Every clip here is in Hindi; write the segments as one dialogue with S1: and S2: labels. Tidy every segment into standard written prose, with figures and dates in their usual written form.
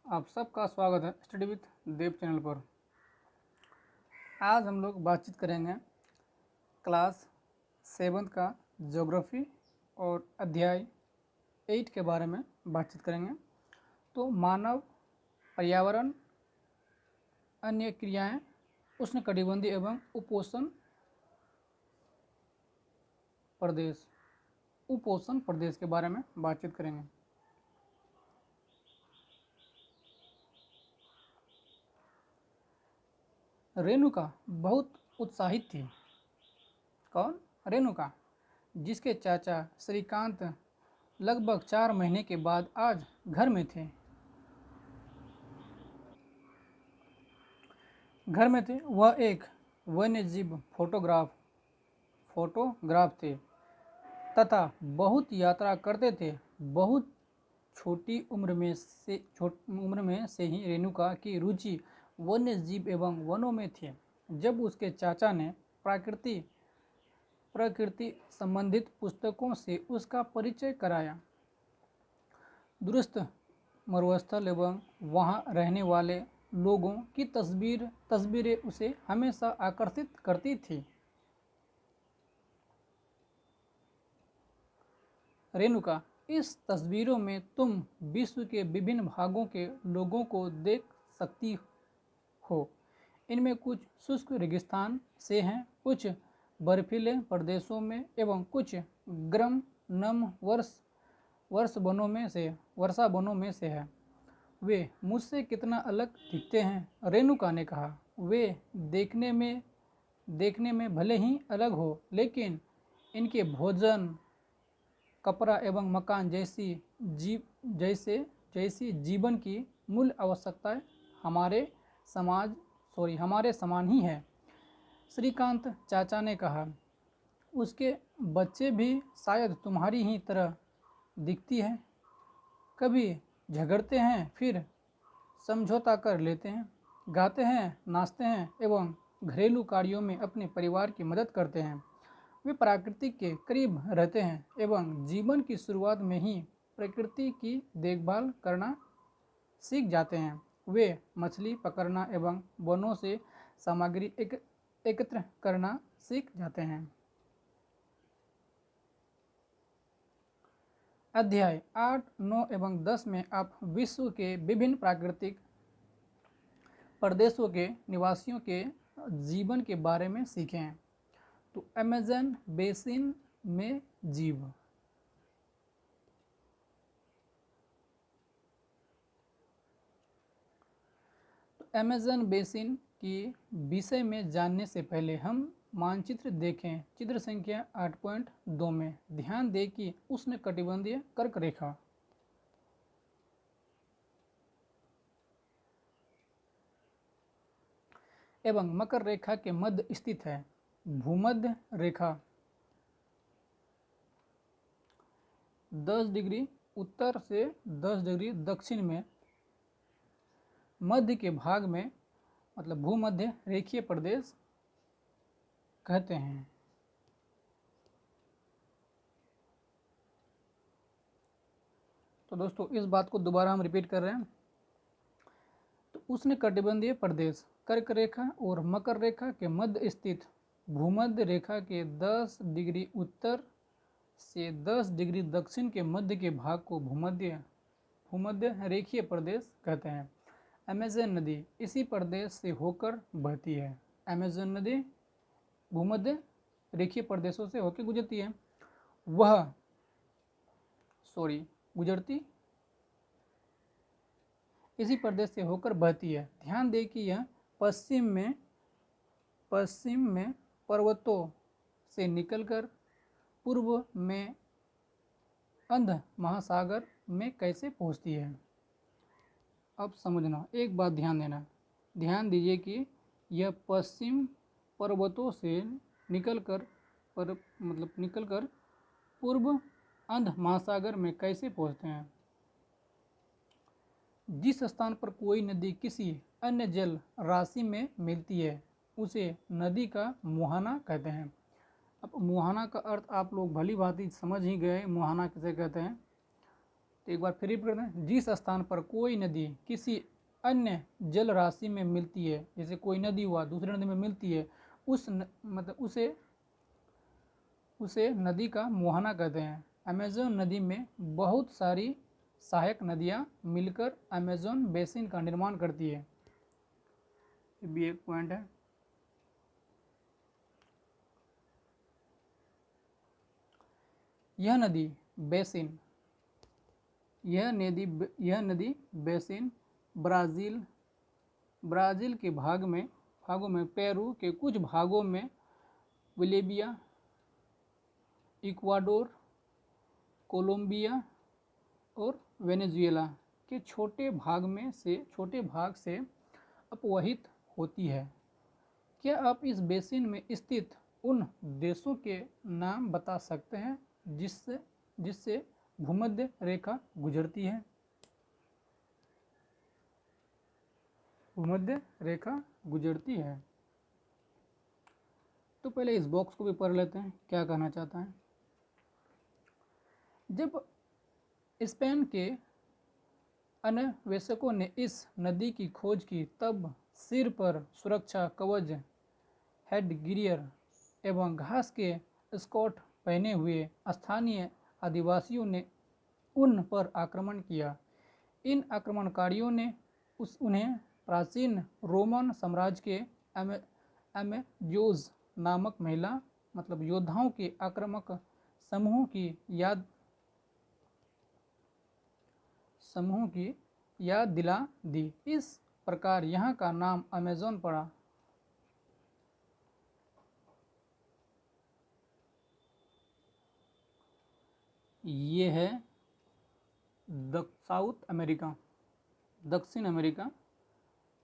S1: आप सबका स्वागत है स्टडी विथ देव चैनल पर। आज हम लोग बातचीत करेंगे क्लास 7 का ज्योग्राफी और अध्याय 8 के बारे में बातचीत करेंगे। तो मानव, पर्यावरण, अन्य क्रियाएं, उष्णकटिबंधीय एवं उपोष्ण प्रदेश के बारे में बातचीत करेंगे। रेणुका बहुत उत्साहित थी। कौन? रेणुका, जिसके चाचा श्रीकांत लगभग 4 महीने के बाद आज घर में थे। वह एक वन्यजीव फोटोग्राफ थे तथा बहुत यात्रा करते थे। बहुत छोटी उम्र में से ही रेणुका की रुचि वन्यजीव एवं वनों में थी। जब उसके चाचा ने प्रकृति संबंधित पुस्तकों से उसका परिचय कराया, दूरस्थ मरुस्थल एवं वहाँ रहने वाले लोगों की तस्वीरें उसे हमेशा आकर्षित करती थी। रेणुका, इस तस्वीरों में तुम विश्व के विभिन्न भागों के लोगों को देख सकती हो। इनमें कुछ शुष्क रेगिस्तान से हैं, कुछ बर्फीले प्रदेशों में एवं कुछ गर्म नम वर्षा वनों में से है। वे मुझसे कितना अलग दिखते हैं, रेणुका ने कहा। वे देखने में भले ही अलग हो, लेकिन इनके भोजन, कपड़ा एवं मकान जैसी जीवन की मूल आवश्यकताएं हमारे समान ही है। श्रीकांत चाचा ने कहा, उसके बच्चे भी शायद तुम्हारी ही तरह दिखती है। कभी झगड़ते हैं, फिर समझौता कर लेते हैं, गाते हैं, नाचते हैं एवं घरेलू कार्यों में अपने परिवार की मदद करते हैं। वे प्रकृति के करीब रहते हैं एवं जीवन की शुरुआत में ही प्रकृति की देखभाल करना सीख जाते हैं। वे मछली पकड़ना एवं वनों से सामग्री एकत्र करना सीख जाते हैं। अध्याय 8, 9 एवं 10 में आप विश्व के विभिन्न प्राकृतिक प्रदेशों के निवासियों के जीवन के बारे में सीखें। तो अमेज़न बेसिन में जीव। तो अमेज़न बेसिन के विषय में जानने से पहले हम मानचित्र देखें। चित्र संख्या 8.2 में ध्यान दें कि उष्णकटिबंधीय कर्क रेखा एवं मकर रेखा के मध्य स्थित है। भूमध्य रेखा 10 डिग्री उत्तर से 10 डिग्री दक्षिण में मध्य के भाग में मतलब भूमध्य रेखीय प्रदेश कहते हैं। तो दोस्तों, इस बात को दोबारा हम रिपीट कर रहे हैं। तो उष्णकटिबंधीय प्रदेश कर्क रेखा और मकर रेखा के मध्य स्थित भूमध्य रेखा के 10 डिग्री उत्तर से 10 डिग्री दक्षिण के मध्य के भाग को भूमध्य रेखीय प्रदेश कहते हैं। अमेज़न नदी इसी प्रदेश से होकर बहती है। अमेज़न नदी भूमध्य रेखीय प्रदेशों से होकर गुजरती है। गुजरती इसी प्रदेश से होकर बहती है। ध्यान दें कि यह पश्चिम में पर्वतों से निकलकर पूर्व में अंध महासागर में कैसे पहुंचती है। अब समझना, एक बात ध्यान दीजिए कि यह पश्चिम पर्वतों से निकलकर पूर्व अंध महासागर में कैसे पहुंचते हैं। जिस स्थान पर कोई नदी किसी अन्य जल राशि में मिलती है उसे नदी का मुहाना कहते हैं। अब मुहाना का अर्थ आप लोग भली भांति समझ ही गए। मुहाना किसे कहते हैं। तो एक बार फिर रिपीट करते हैं, जिस स्थान पर कोई नदी किसी अन्य जल राशि में मिलती है, जैसे कोई नदी हुआ दूसरी नदी में मिलती है, मतलब उसे नदी का मुहाना कहते हैं। अमेज़न नदी में बहुत सारी सहायक नदियाँ मिलकर अमेज़न बेसिन का निर्माण करती है। ये भी एक पॉइंट है। यह नदी बेसिन ब्राज़ील के भागों में पेरू के कुछ भागों में, बोलिविया, इक्वाडोर, कोलंबिया और वेनेजुएला के छोटे भाग से अपवहित होती है। क्या आप इस बेसिन में स्थित उन देशों के नाम बता सकते हैं जिससे भूमध्य रेखा गुजरती है? भूमध्य रेखा गुजरती है। तो पहले इस बॉक्स को भी पढ़ लेते हैं, क्या कहना चाहता है। जब स्पेन के अन्वेषकों ने इस नदी की खोज की, तब सिर पर सुरक्षा कवच, हेडगियर एवं घास के स्कर्ट पहने हुए स्थानीय आदिवासियों ने उन पर आक्रमण किया। इन आक्रमणकारियों ने उन्हें प्राचीन रोमन साम्राज्य के एमेजोज नामक महिला मतलब योद्धाओं के आक्रामक समूह की याद दिला दी। इस प्रकार यहाँ का नाम अमेज़न पड़ा। ये है साउथ अमेरिका, दक्षिण अमेरिका।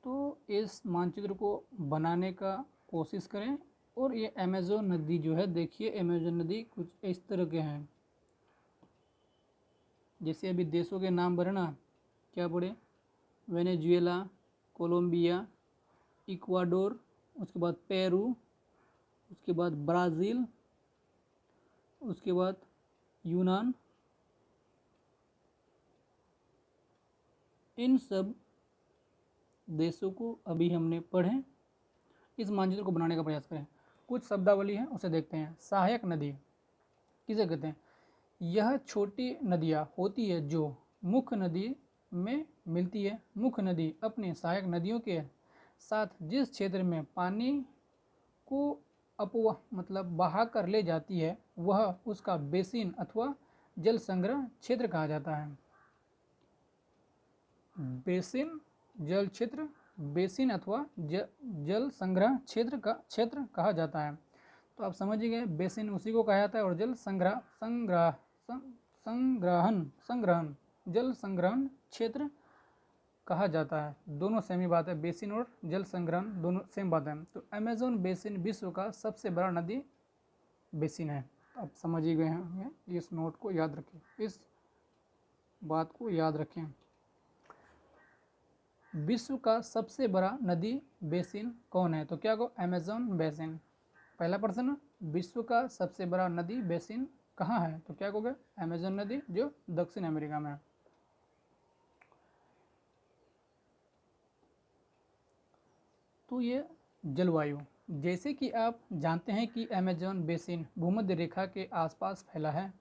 S1: तो इस मानचित्र को बनाने का कोशिश करें। और ये अमेज़न नदी जो है, देखिए अमेज़न नदी कुछ इस तरह के हैं। जैसे अभी देशों के नाम बढ़े ना, क्या पढ़े, वेनेजुएला, कोलंबिया, इक्वाडोर, उसके बाद पेरू, उसके बाद ब्राज़ील, उसके बाद यूनान। इन सब देशों को अभी हमने पढ़े। इस मानचित्र को बनाने का प्रयास करें। कुछ शब्दावली है उसे देखते हैं। सहायक नदी किसे कहते हैं? यह छोटी नदियाँ होती है जो मुख्य नदी में मिलती है। मुख्य नदी अपनी सहायक नदियों के साथ जिस क्षेत्र में पानी को बहा कर ले जाती है, वह उसका बेसिन अथवा जल संग्रह क्षेत्र कहा जाता है। बेसिन जल क्षेत्र, बेसिन अथवा जल संग्रह क्षेत्र कहा जाता है। तो आप समझ गए, बेसिन उसी को कहा जाता है और जल संग्रहण जल संग्रहण क्षेत्र कहा जाता है। दोनों सेम ही बात है, बेसिन और जल संग्रहण दोनों सेम बात है। तो अमेज़न बेसिन विश्व का सबसे बड़ा नदी बेसिन है। आप समझ ही गए हैं। इस नोट को याद रखें, इस बात को याद रखें। विश्व का सबसे बड़ा नदी बेसिन कौन है? तो क्या को अमेज़न बेसिन। पहला प्रश्न, विश्व का सबसे बड़ा नदी बेसिन कहाँ है? तो क्या कहोगे? अमेज़न नदी जो दक्षिण अमेरिका में है। तो ये जलवायु, जैसे कि आप जानते हैं कि अमेज़न बेसिन भूमध्य रेखा के आसपास फैला है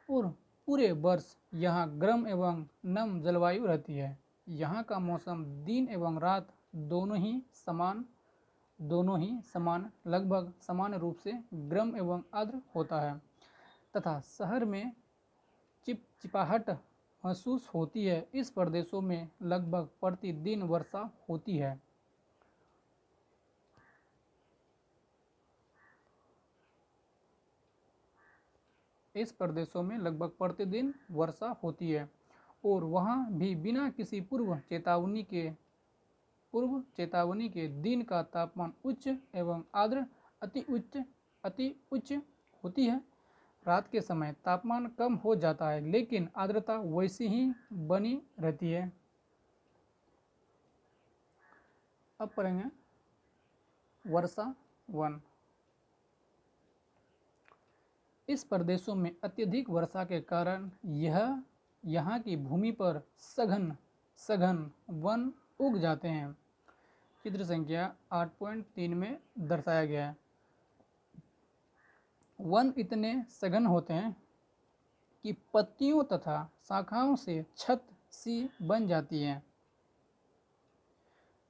S1: और पूरे वर्ष यहाँ गर्म एवं नम जलवायु रहती है। यहाँ का मौसम दिन एवं रात दोनों ही समान लगभग समान रूप से गर्म एवं आर्द्र होता है तथा शहर में चिपचिपाहट महसूस होती है। इस प्रदेशों में लगभग प्रतिदिन वर्षा होती है। इस प्रदेशों में लगभग प्रतिदिन वर्षा होती है और वहाँ भी बिना किसी पूर्व चेतावनी के दिन का तापमान उच्च एवं आर्द्र अति उच्च होती है। रात के समय तापमान कम हो जाता है लेकिन आर्द्रता वैसी ही बनी रहती है। अब पढ़ेंगे वर्षा 1। इस प्रदेशों में अत्यधिक वर्षा के कारण यह यहाँ की भूमि पर सघन सघन वन उग जाते हैं। चित्र संख्या 8.3 में दर्शाया गया है। वन इतने सघन होते हैं कि पत्तियों तथा शाखाओं से छत सी बन जाती है।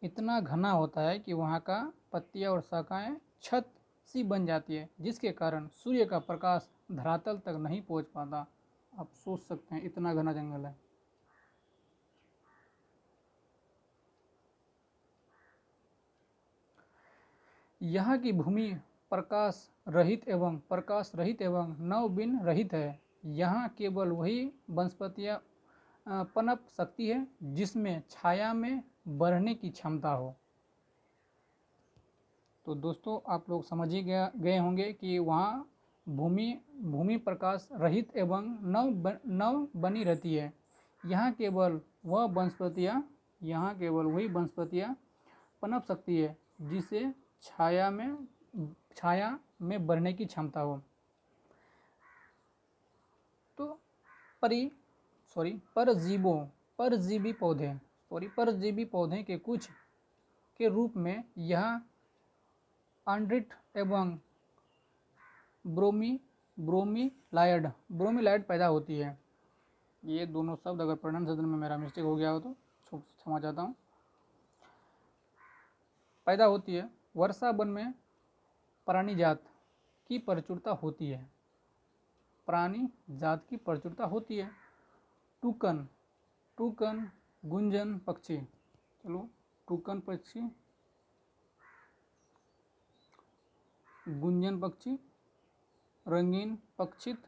S1: इतना घना होता है कि वहाँ का पत्तियाँ और शाखाएं छत सी बन जाती है, जिसके कारण सूर्य का प्रकाश धरातल तक नहीं पहुँच पाता। आप सोच सकते हैं इतना घना जंगल है। यहाँ की भूमि प्रकाश रहित एवं नवबिन रहित है। यहाँ केवल वही वनस्पतियाँ पनप सकती है जिसमें छाया में बढ़ने की क्षमता हो। तो दोस्तों आप लोग समझ ही गए होंगे कि वहाँ भूमि प्रकाश रहित एवं नव बनी रहती है। यहाँ केवल वही वनस्पतियाँ पनप सकती है जिसे छाया में बढ़ने की क्षमता हो। तो परजीवी पौधे के कुछ के रूप में यह आंड्रिट एवं ब्रोमीलाइड पैदा होती है। ये दोनों शब्द अगर प्रोनाउंसिएशन में मेरा मिस्टेक हो गया हो तो क्षमा चाहता हूँ। पैदा होती है। वर्षा वन में प्राणी जात की प्रचुरता होती है। टूकन गुंजन पक्षी, टूकन पक्षी, गुंजन पक्षी, रंगीन पक्षित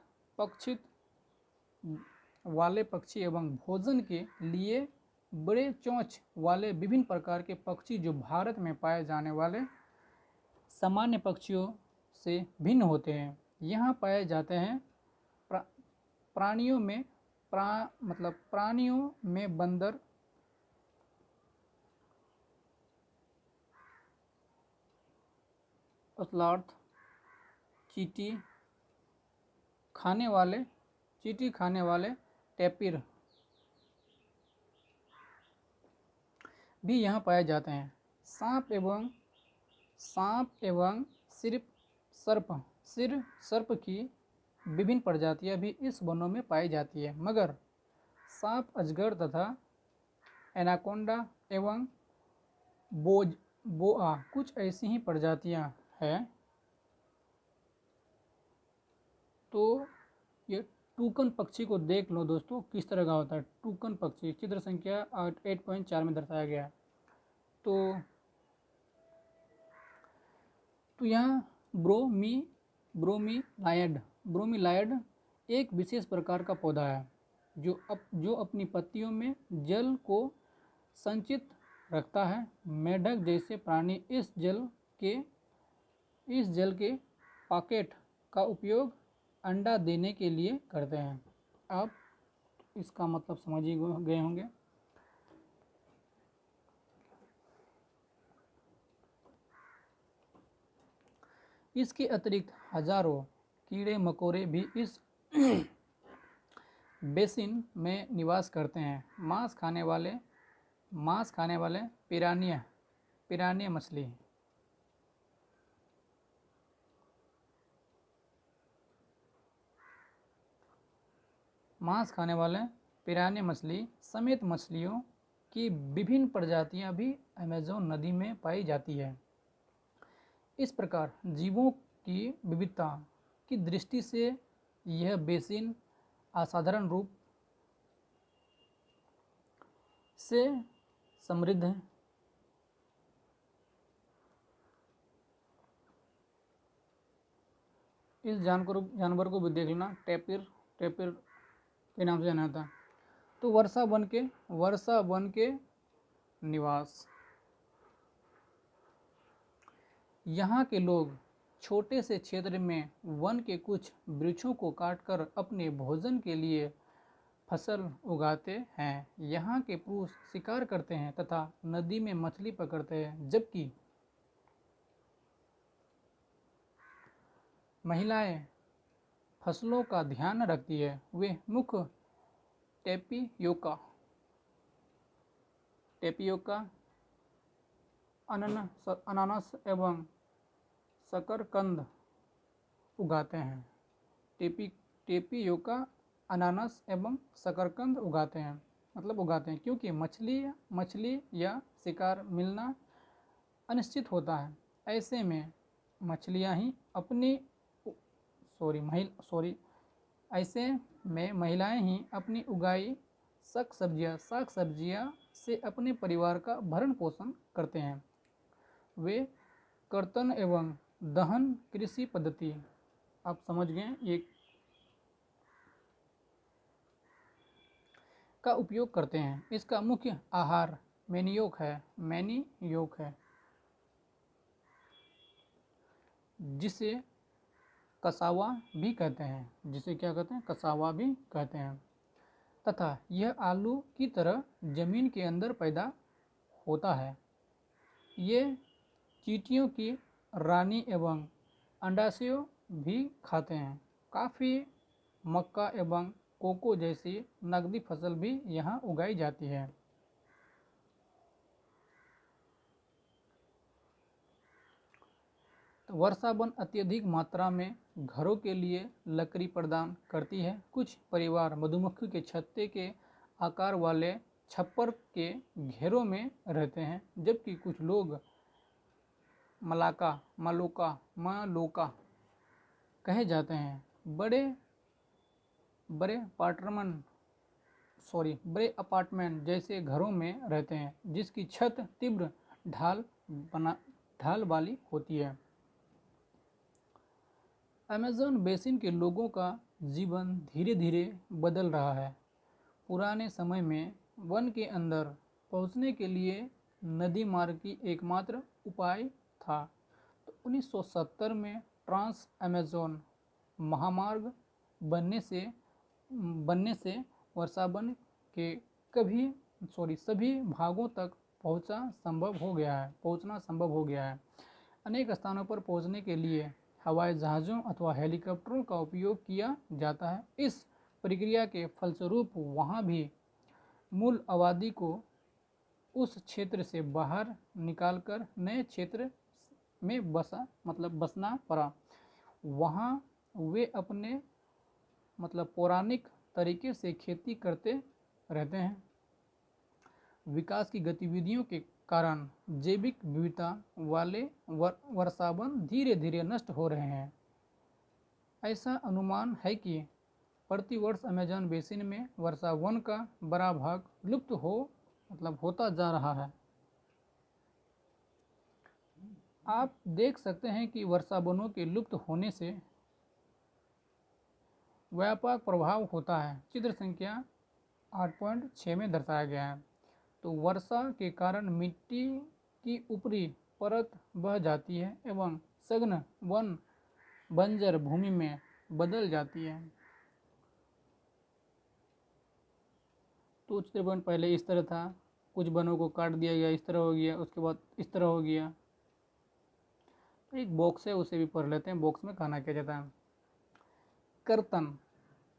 S1: वाले पक्षी एवं भोजन के लिए बड़े चोंच वाले विभिन्न प्रकार के पक्षी जो भारत में पाए जाने वाले सामान्य पक्षियों से भिन्न होते हैं। यहाँ पाए जाते हैं प्राणियों में बंदर, स्लॉथ, चींटी खाने वाले टैपिर भी यहाँ पाए जाते हैं। सांप एवं सर्प की विभिन्न प्रजातियां भी इस वनों में पाई जाती है, मगर सांप, अजगर तथा एनाकोंडा एवं बोआ कुछ ऐसी ही प्रजातियां हैं। तो ये टूकन पक्षी को देख लो दोस्तों, किस तरह का होता है टूकन पक्षी। चित्र संख्या 8.4 में दर्शाया गया है। तो यहाँ ब्रोमीलाइड एक विशेष प्रकार का पौधा है जो अपनी पत्तियों में जल को संचित रखता है। मेढक जैसे प्राणी इस जल के पॉकेट का उपयोग अंडा देने के लिए करते हैं। आप इसका मतलब समझ ही गए होंगे। इसके अतिरिक्त हजारों कीड़े मकोड़े भी इस बेसिन में निवास करते हैं। मांस खाने वाले पिरानिया मछली, समेत मछलियों की विभिन्न प्रजातियां भी अमेज़न नदी में पाई जाती है। इस प्रकार जीवों की विविधता की दृष्टि से यह बेसिन असाधारण रूप से समृद्ध है। इस जानवर को भी देख लेना, टैपिर के नाम से जाना जाता है। तो वर्षा वन के निवास। यहाँ के लोग छोटे से क्षेत्र में वन के कुछ वृक्षों को काटकर अपने भोजन के लिए फसल उगाते हैं। यहाँ के पुरुष शिकार करते हैं तथा नदी में मछली पकड़ते हैं, जबकि महिलाएं फसलों का ध्यान रखती है। वे मुख्य टेपियोका, अनानास एवं शकरकंद उगाते हैं। टेपियोका अनानास एवं शकरकंद उगाते हैं, मतलब उगाते हैं, क्योंकि मछली या शिकार मिलना अनिश्चित होता है। ऐसे में मछलियां ही अपनी ऐसे में महिलाएं ही अपनी उगाई साग सब्जियां से अपने परिवार का भरण पोषण करते हैं। वे कर्तन एवं दहन कृषि पद्धति, आप समझ गए, ये का उपयोग करते हैं। इसका मुख्य आहार मैनियोक है, जिसे कसावा भी कहते हैं, जिसे क्या कहते हैं, कसावा भी कहते हैं, तथा यह आलू की तरह जमीन के अंदर पैदा होता है। ये चींटियों की रानी एवं अंडाशय भी खाते हैं। काफ़ी, मक्का एवं कोको जैसी नकदी फसल भी यहाँ उगाई जाती है। तो वर्षा वन अत्यधिक मात्रा में घरों के लिए लकड़ी प्रदान करती है। कुछ परिवार मधुमक्खी के छत्ते के आकार वाले छप्पर के घेरों में रहते हैं, जबकि कुछ लोग मलोका कहे जाते हैं बड़े अपार्टमेंट जैसे घरों में रहते हैं, जिसकी छत तीव्र ढाल वाली होती है। अमेज़न बेसिन के लोगों का जीवन धीरे धीरे बदल रहा है। पुराने समय में वन के अंदर पहुंचने के लिए नदी मार्ग की एकमात्र उपाय था। तो 1970 में ट्रांस अमेज़न महामार्ग बनने से वर्षावन के सभी भागों तक पहुंचना संभव हो गया है। अनेक स्थानों पर पहुंचने के लिए हवाई जहाज़ों अथवा हेलीकॉप्टरों का उपयोग किया जाता है। इस प्रक्रिया के फलस्वरूप वहाँ भी मूल आबादी को उस क्षेत्र से बाहर निकालकर नए क्षेत्र में बसना पड़ा। वहाँ वे अपने पौराणिक तरीके से खेती करते रहते हैं। विकास की गतिविधियों के कारण जैविक विविधता वाले वर्षावन धीरे धीरे नष्ट हो रहे हैं। ऐसा अनुमान है कि प्रतिवर्ष अमेज़न बेसिन में वर्षावन का बड़ा भाग लुप्त होता जा रहा है। आप देख सकते हैं कि वर्षावनों के लुप्त होने से व्यापक प्रभाव होता है। चित्र संख्या 8.6 में दर्शाया गया है। तो वर्षा के कारण मिट्टी की ऊपरी परत बह जाती है एवं सघन वन बंजर भूमि में बदल जाती है। तो चित्र पहले इस तरह था, कुछ वनों को काट दिया गया, इस तरह हो गया, उसके बाद इस तरह हो गया। तो एक बॉक्स है, उसे भी पढ़ लेते हैं। बॉक्स में कहना क्या जाता है।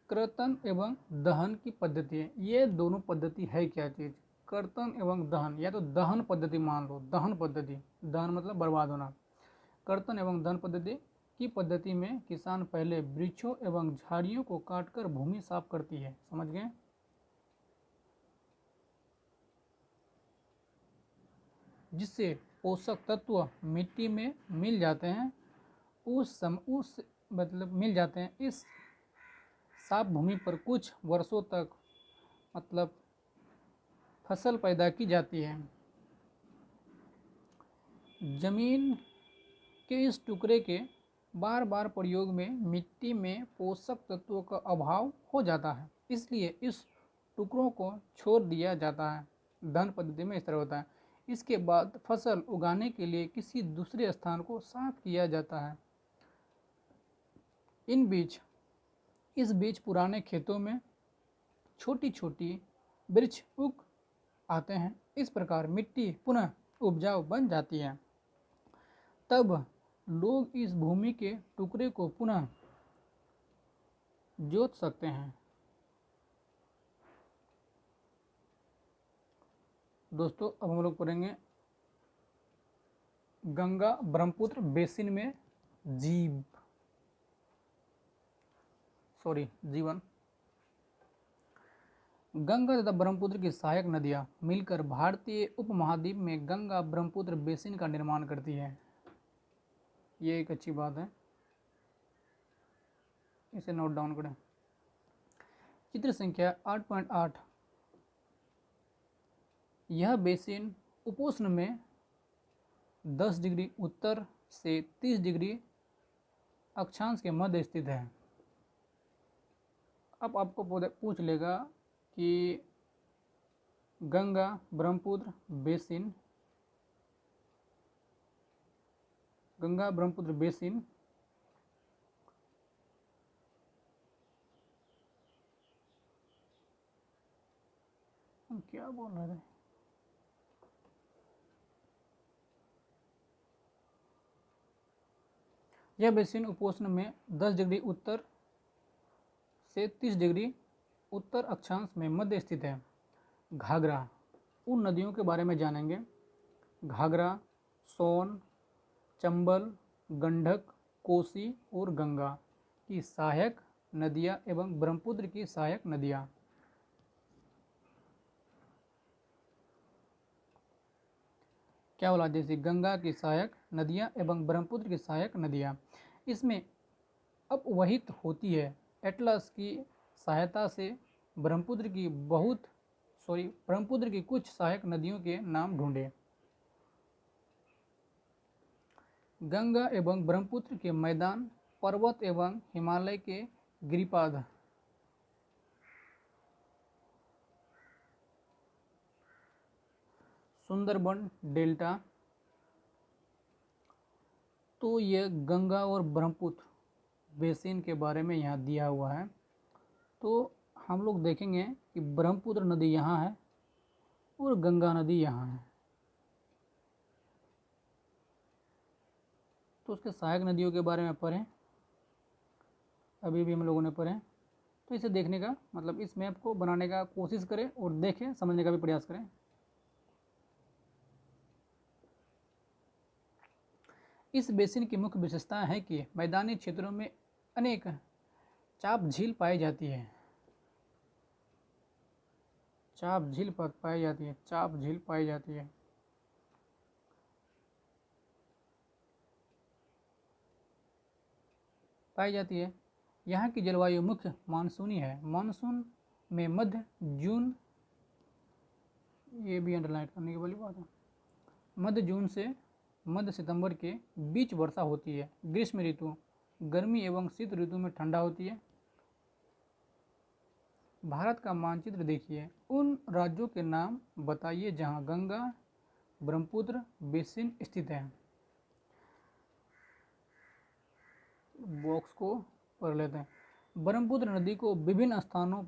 S1: कर्तन एवं दहन की पद्धति है। ये दोनों पद्धति है क्या चीज़, कर्तन एवं दहन, या तो दहन पद्धति मान लो, दहन मतलब बर्बाद होना। कर्तन एवं दहन पद्धति में किसान पहले वृक्षों एवं झाड़ियों को काटकर भूमि साफ करती है। समझ गए। जिससे पोषक तत्व मिट्टी में मिल जाते हैं। मिल जाते हैं। इस साफ भूमि पर कुछ वर्षों तक फसल पैदा की जाती है। जमीन के इस टुकड़े के बार बार प्रयोग में मिट्टी में पोषक तत्वों का अभाव हो जाता है, इसलिए इस टुकड़ों को छोड़ दिया जाता है। दहन पद्धति में इस तरह होता है। इसके बाद फसल उगाने के लिए किसी दूसरे स्थान को साफ किया जाता है। इस बीच पुराने खेतों में छोटी छोटी वृक्ष उग आते हैं। इस प्रकार मिट्टी पुनः उपजाऊ बन जाती है। तब लोग इस भूमि के टुकड़े को पुनः जोत सकते हैं। दोस्तों अब हम लोग पढ़ेंगे गंगा ब्रह्मपुत्र बेसिन में जीवन। गंगा तथा ब्रह्मपुत्र की सहायक नदियां मिलकर भारतीय उपमहाद्वीप में गंगा ब्रह्मपुत्र बेसिन का निर्माण करती है। ये एक अच्छी बात है, इसे नोट डाउन करें। चित्र संख्या 8.8। यह बेसिन उपोष्ण में 10 डिग्री उत्तर से 30 डिग्री अक्षांश के मध्य स्थित है। अब आपको पूछ लेगा कि गंगा ब्रह्मपुत्र बेसिन क्या बोल रहे थे? यह बेसिन उपोष्ण में 10 डिग्री उत्तर से 30 डिग्री उत्तर अक्षांश में मध्य स्थित है। घाघरा, उन नदियों के बारे में जानेंगे। घाघरा, सोन, चंबल, गंडक, कोसी और गंगा की सहायक नदियां एवं ब्रह्मपुत्र की सहायक नदियां। क्या बोला? जैसे गंगा की सहायक नदियां एवं ब्रह्मपुत्र की सहायक नदियां इसमें अपवहित होती है। एटलस की सहायता से ब्रह्मपुत्र की कुछ सहायक नदियों के नाम ढूंढे। गंगा एवं ब्रह्मपुत्र के मैदान पर्वत एवं हिमालय के गिरिपाद। सुंदरबन डेल्टा। तो ये गंगा और ब्रह्मपुत्र बेसिन के बारे में यहाँ दिया हुआ है। तो हम लोग देखेंगे कि ब्रह्मपुत्र नदी यहाँ है और गंगा नदी यहाँ है। तो उसके सहायक नदियों के बारे में पढ़ें, अभी भी हम लोगों ने पढ़े। तो इसे देखने का मतलब इस मैप को बनाने का कोशिश करें और देखें, समझने का भी प्रयास करें। इस बेसिन की मुख्य विशेषताएं हैं कि मैदानी क्षेत्रों में अनेक चाप झील पाई जाती है। चाप झील पाई जाती है। यहाँ की जलवायु मुख्य मानसूनी है। मानसून में मध्य जून, ये भी अंडरलाइन करने की वाली बात है, मध्य जून से मध्य सितंबर के बीच वर्षा होती है। ग्रीष्म ऋतु गर्मी एवं शीत ऋतु में ठंडा होती है। भारत का मानचित्र देखिए, उन राज्यों के नाम बताइए जहां गंगा ब्रह्मपुत्र बेसिन स्थित है। बॉक्स को पढ़ लेते हैं। ब्रह्मपुत्र नदी को विभिन्न स्थानों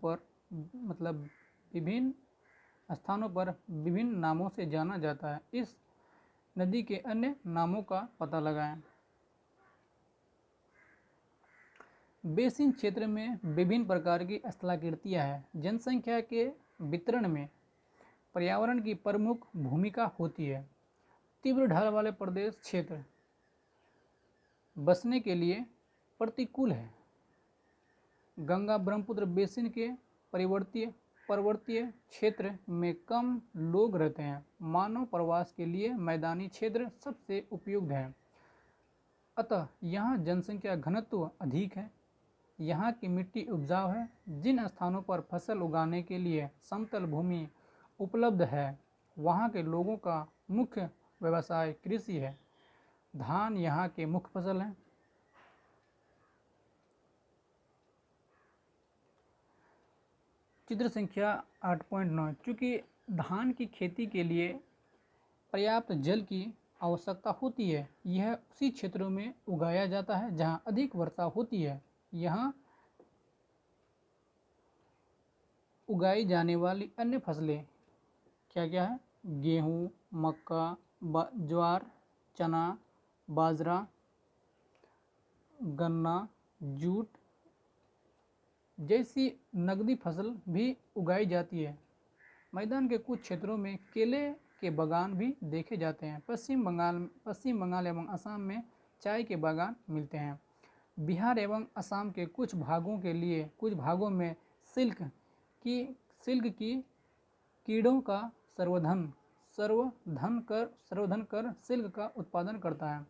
S1: पर विभिन्न नामों से जाना जाता है। इस नदी के अन्य नामों का पता लगाएं। बेसिन क्षेत्र में विभिन्न प्रकार की स्थलाकृतियां हैं। जनसंख्या के वितरण में पर्यावरण की प्रमुख भूमिका होती है। तीव्र ढाल वाले प्रदेश क्षेत्र बसने के लिए प्रतिकूल है। गंगा ब्रह्मपुत्र बेसिन के पर्वतीय क्षेत्र में कम लोग रहते हैं। मानव प्रवास के लिए मैदानी क्षेत्र सबसे उपयुक्त है, अतः यहाँ जनसंख्या घनत्व अधिक है। यहाँ की मिट्टी उपजाऊ है। जिन स्थानों पर फसल उगाने के लिए समतल भूमि उपलब्ध है वहाँ के लोगों का मुख्य व्यवसाय कृषि है। धान यहाँ के मुख्य फसल है। चित्र संख्या 8.9। चूँकि धान की खेती के लिए पर्याप्त जल की आवश्यकता होती है, यह उसी क्षेत्रों में उगाया जाता है जहाँ अधिक वर्षा होती है। यहाँ उगाई जाने वाली अन्य फसलें क्या क्या है? गेहूँ, मक्का, ज्वार, चना, बाजरा, गन्ना, जूट जैसी नकदी फसल भी उगाई जाती है। मैदान के कुछ क्षेत्रों में केले के बागान भी देखे जाते हैं। पश्चिम बंगाल एवं असम में चाय के बागान मिलते हैं। बिहार एवं असम के कुछ भागों में सिल्क की कीड़ों का संवर्धन कर सिल्क का उत्पादन करता है।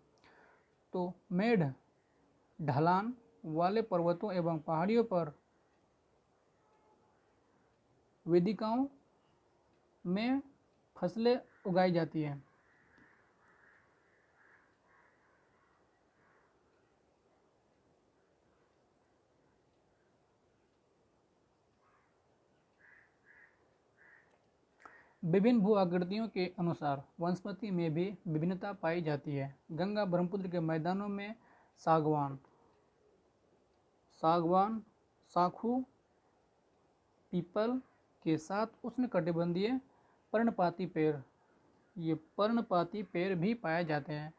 S1: तो मेढ़ ढलान वाले पर्वतों एवं पहाड़ियों पर वेदिकाओं में फसलें उगाई जाती है। विभिन्न भू आकृतियों के अनुसार वनस्पति में भी विभिन्नता पाई जाती है। गंगा ब्रह्मपुत्र के मैदानों में सागवान, साखू, पीपल के साथ उष्णकटिबंधीय पर्णपाती पेड़ भी पाए जाते हैं।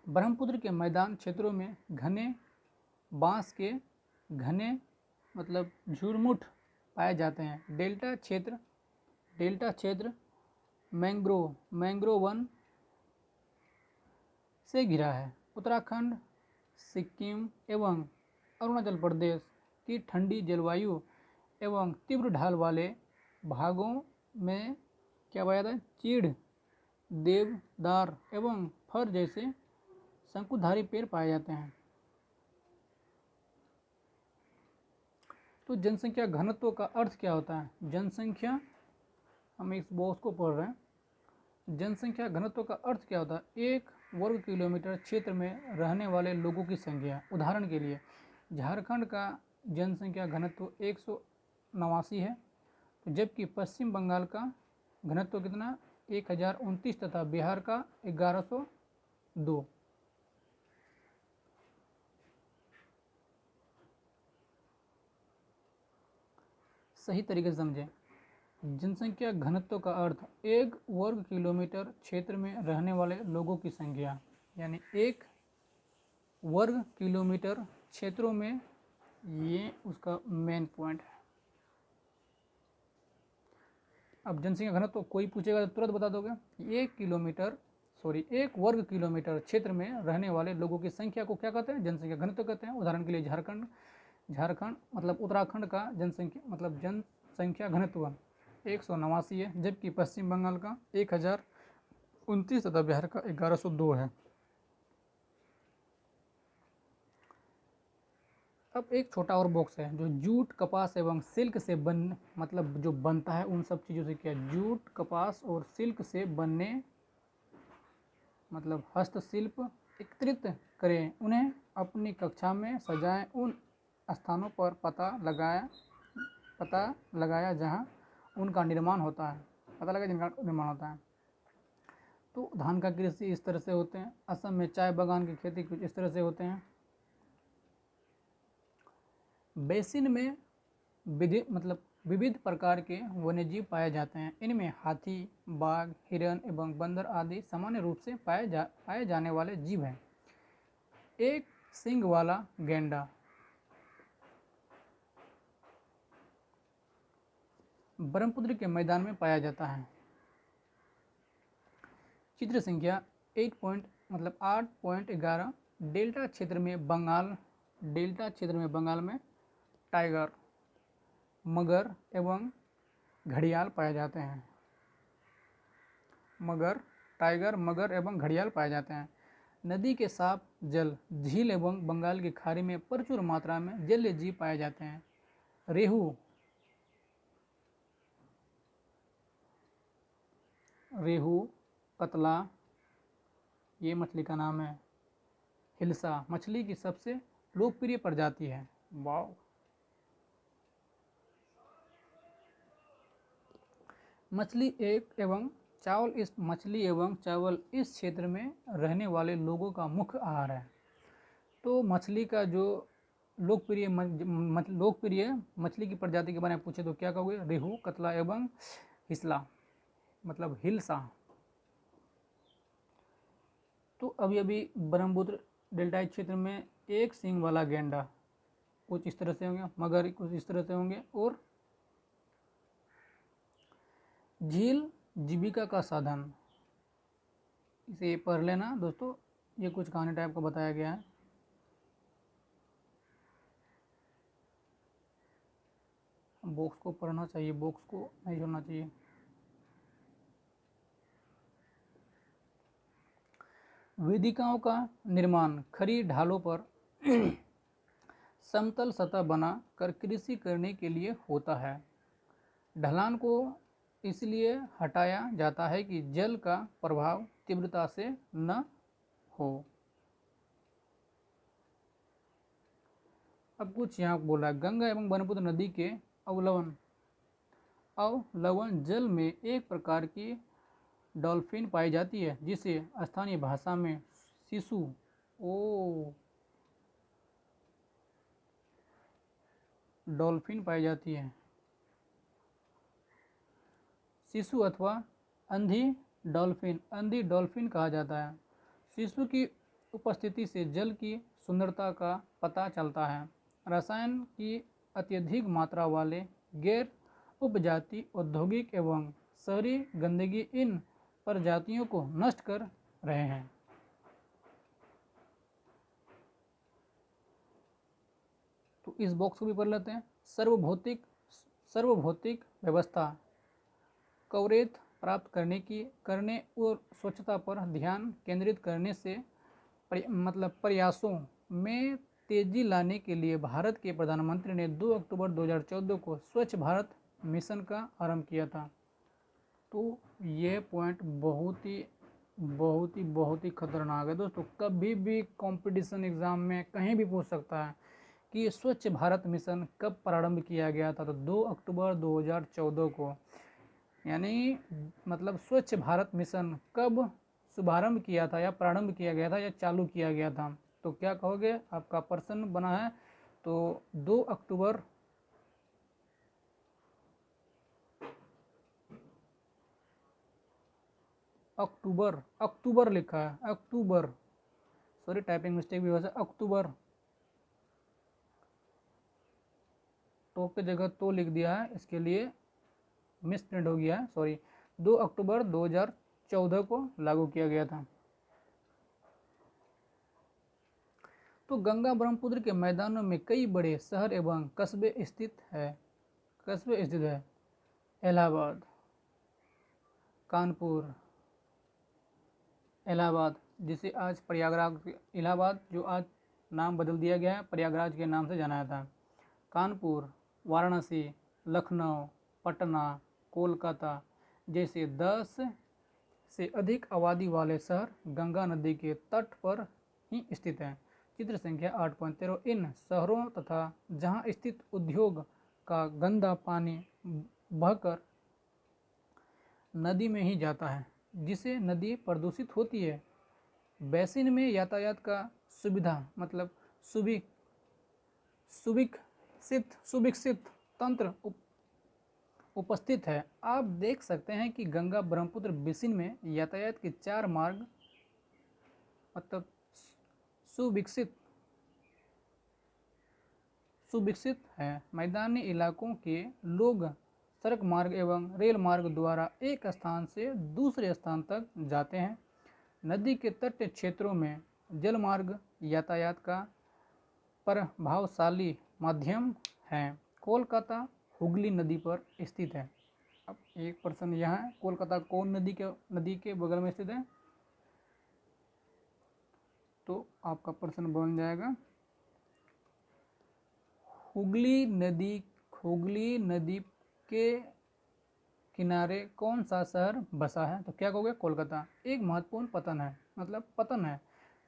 S1: ब्रह्मपुत्र के मैदान क्षेत्रों में घने बांस के घने झुरमुट पाए जाते हैं। डेल्टा क्षेत्र मैंग्रोव वन से घिरा है। उत्तराखंड, सिक्किम एवं अरुणाचल प्रदेश की ठंडी जलवायु एवं तीव्र ढाल वाले भागों में क्या पाया जाता है? चीड़, देवदार एवं फर जैसे शंकुधारी पेड़ पाए जाते हैं। तो जनसंख्या घनत्व का अर्थ क्या होता है? जनसंख्या, हम इस बॉक्स को पढ़ रहे हैं। जनसंख्या घनत्व का अर्थ क्या होता है? 1 वर्ग किलोमीटर क्षेत्र में रहने वाले लोगों की संख्या। उदाहरण के लिए झारखंड का जनसंख्या घनत्व 189 है, जबकि पश्चिम बंगाल का घनत्व कितना? 1029 तथा बिहार का 1102। सही तरीके से समझें। जनसंख्या घनत्व का अर्थ 1 वर्ग किलोमीटर क्षेत्र में रहने वाले लोगों की संख्या, यानी 1 वर्ग किलोमीटर क्षेत्रों में, ये उसका मेन पॉइंट है। अब जनसंख्या घनत्व कोई पूछेगा तो तुरंत बता दोगे। 1 वर्ग किलोमीटर क्षेत्र में रहने वाले लोगों की संख्या को क्या कहते हैं? जनसंख्या घनत्व कहते हैं। उदाहरण के लिए झारखंड उत्तराखंड का जनसंख्या घनत्व 189 है, जबकि पश्चिम बंगाल का 1029 तथा बिहार का 1102 है। अब एक छोटा और बॉक्स है जो जूट, कपास एवं सिल्क से जो बनता है उन सब चीज़ों से क्या? जूट, कपास और सिल्क से बनने हस्तशिल्प एकत्रित करें, उन्हें अपनी कक्षा में सजाएं, उन स्थानों पर पता लगाया जहां उनका निर्माण होता है। तो धान का कृषि इस तरह से होते हैं। असम में चाय बागान की खेती कुछ इस तरह से होते हैं। बेसिन में विविध प्रकार के वन्यजीव पाए जाते हैं। इनमें हाथी, बाघ, हिरण एवं बंदर आदि सामान्य रूप से पाए जाने वाले जीव हैं। एक सींग वाला गैंडा ब्रह्मपुत्र के मैदान में पाया जाता है। चित्र संख्या 8.11 डेल्टा क्षेत्र में बंगाल में टाइगर, मगर एवं घड़ियाल पाए जाते हैं। मगर एवं घड़ियाल पाए जाते हैं। नदी के साफ जल, झील एवं बंगाल की खाड़ी में प्रचुर मात्रा में जलीय जीव पाए जाते हैं। रेहू, कतला, ये मछली का नाम है। हिल्सा मछली की सबसे लोकप्रिय प्रजाति है। वाव। मछली एवं चावल इस क्षेत्र में रहने वाले लोगों का मुख्य आहार है। तो मछली का जो लोकप्रिय मछली की प्रजाति के बारे में पूछे तो क्या कहोगे? रेहू, कतला एवं हिल्सा। तो अभी ब्रह्मपुत्र डेल्टाई क्षेत्र में एक सींग वाला गैंडा कुछ इस तरह से होंगे, मगर कुछ इस तरह से होंगे, और झील जीविका का साधन, इसे पढ़ लेना दोस्तों, ये कुछ कहानी टाइप का बताया गया है। बॉक्स को पढ़ना चाहिए, बॉक्स को नहीं छोड़ना चाहिए। वेदिकाओं का निर्माण खड़ी ढालों पर समतल सतह बना कर कृषि करने के लिए होता है। ढलान को इसलिए हटाया जाता है कि जल का प्रभाव तीव्रता से न हो। अब कुछ यहाँ बोला, गंगा एवं ब्रह्मपुत्र नदी के अवलवन जल में एक प्रकार की डॉल्फिन पाई जाती है जिसे स्थानीय भाषा में शिशु डॉल्फिन पाई जाती है, शिशु अथवा अंधी डॉल्फिन कहा जाता है। शिशु की उपस्थिति से जल की सुंदरता का पता चलता है। रसायन की अत्यधिक मात्रा वाले गैर उपजाति औद्योगिक एवं शहरी गंदगी इन प्रजातियों को नष्ट कर रहे हैं। तो इस बॉक्स को भी पढ़ लेते हैं। सर्वभौतिक व्यवस्था कवरेज प्राप्त करने और स्वच्छता पर ध्यान केंद्रित करने से प्रयासों में तेजी लाने के लिए भारत के प्रधानमंत्री ने 2 अक्टूबर 2014 को स्वच्छ भारत मिशन का आरंभ किया था। तो यह पॉइंट बहुत ही खतरनाक है दोस्तों। कभी भी कंपटीशन एग्जाम में कहीं भी पूछ सकता है कि स्वच्छ भारत मिशन कब प्रारंभ किया गया था। तो 2 अक्टूबर 2014 को, यानी मतलब स्वच्छ भारत मिशन कब शुभारंभ किया था या प्रारंभ किया गया था या चालू किया गया था। तो क्या कहोगे, आपका प्रश्न बना है तो 2 अक्टूबर अक्टूबर लिखा है, अक्टूबर, सॉरी टाइपिंग मिस्टेक भी हो सकता है। अक्टूबर, तो की जगह तो लिख दिया है, इसके लिए मिस प्रिंट हो गया है, सॉरी। 2 अक्टूबर 2014 को लागू किया गया था। तो गंगा ब्रह्मपुत्र के मैदानों में कई बड़े शहर एवं कस्बे स्थित है। इलाहाबाद, कानपुर, इलाहाबाद जिसे आज प्रयागराज, इलाहाबाद जो आज नाम बदल दिया गया है, प्रयागराज के नाम से जाना जाता है। कानपुर, वाराणसी, लखनऊ, पटना, कोलकाता जैसे 10 से अधिक आबादी वाले शहर गंगा नदी के तट पर ही स्थित हैं। चित्र संख्या 8.13। इन शहरों तथा जहां स्थित उद्योग का गंदा पानी बहकर नदी में ही जाता है, जिससे नदी प्रदूषित होती है। बेसिन में यातायात का सुविधा मतलब सुविकसित तंत्र उपस्थित है। आप देख सकते हैं कि गंगा ब्रह्मपुत्र बेसिन में यातायात के 4 मार्ग मतलब सुविकसित है। मैदानी इलाकों के लोग सड़क मार्ग एवं रेल मार्ग द्वारा एक स्थान से दूसरे स्थान तक जाते हैं। नदी के तट क्षेत्रों में जल मार्ग यातायात का प्रभावशाली माध्यम है। कोलकाता हुगली नदी पर स्थित है। अब एक प्रश्न यह है, कोलकाता कौन नदी के बगल में स्थित है? तो आपका प्रश्न बन जाएगा हुगली नदी के किनारे कौन सा शहर बसा है? तो क्या कहोगे? कोलकाता। एक महत्वपूर्ण पतन है, मतलब पतन है।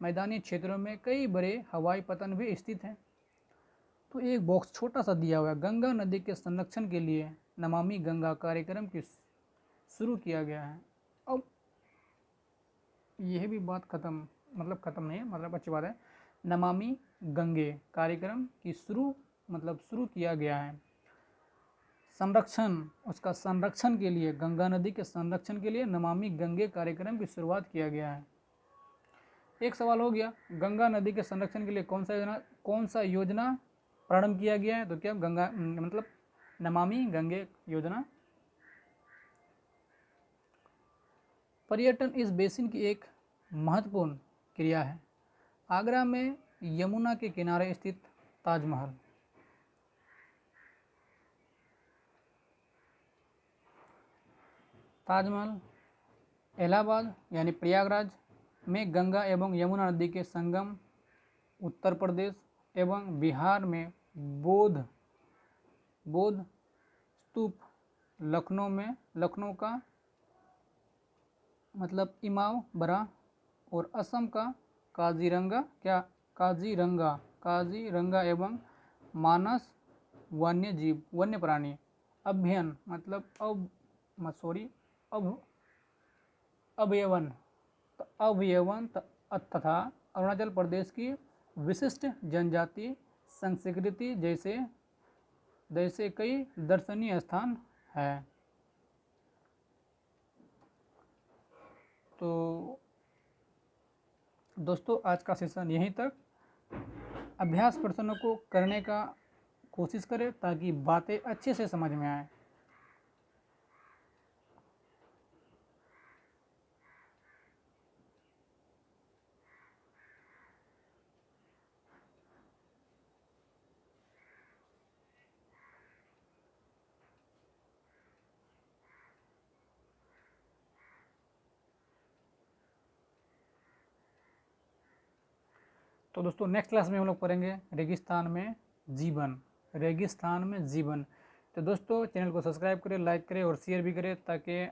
S1: मैदानी क्षेत्रों में कई बड़े हवाई पतन भी स्थित हैं। तो एक बॉक्स छोटा सा दिया हुआ है। गंगा नदी के संरक्षण के लिए नमामि गंगा कार्यक्रम की शुरू किया गया है। अब यह भी बात खत्म नहीं है, मतलब अच्छी बात है। नमामि गंगे कार्यक्रम की शुरू किया गया है। उसका संरक्षण के लिए, गंगा नदी के संरक्षण के लिए नमामि गंगे कार्यक्रम की शुरुआत किया गया है। एक सवाल हो गया, गंगा नदी के संरक्षण के लिए कौन सा योजना प्रारंभ किया गया है? तो क्या गंगा मतलब नमामि गंगे योजना। पर्यटन इस बेसिन की एक महत्वपूर्ण क्रिया है। आगरा में यमुना के किनारे स्थित ताजमहल। ताजमहल इलाहाबाद यानी प्रयागराज में गंगा एवं यमुना नदी के संगम, उत्तर प्रदेश एवं बिहार में बौद्ध स्तूप, लखनऊ का मतलब इमामबाड़ा और असम का काजीरंगा एवं मानस वन्य प्राणी अभ्यन मतलब अभयवन तथा अरुणाचल प्रदेश की विशिष्ट जनजाति संस्कृति जैसे कई दर्शनीय स्थान है। तो दोस्तों आज का सेशन यहीं तक। अभ्यास प्रश्नों को करने का कोशिश करें ताकि बातें अच्छे से समझ में आए। तो दोस्तों नेक्स्ट क्लास में हम लोग पढ़ेंगे रेगिस्तान में जीवन। तो दोस्तों चैनल को सब्सक्राइब करें, लाइक करें और शेयर भी करें ताकि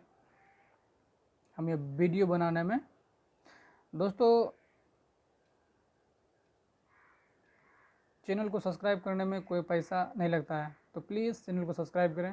S1: हम ये वीडियो बनाने में दोस्तों चैनल को सब्सक्राइब करने में कोई पैसा नहीं लगता है, तो प्लीज़ चैनल को सब्सक्राइब करें।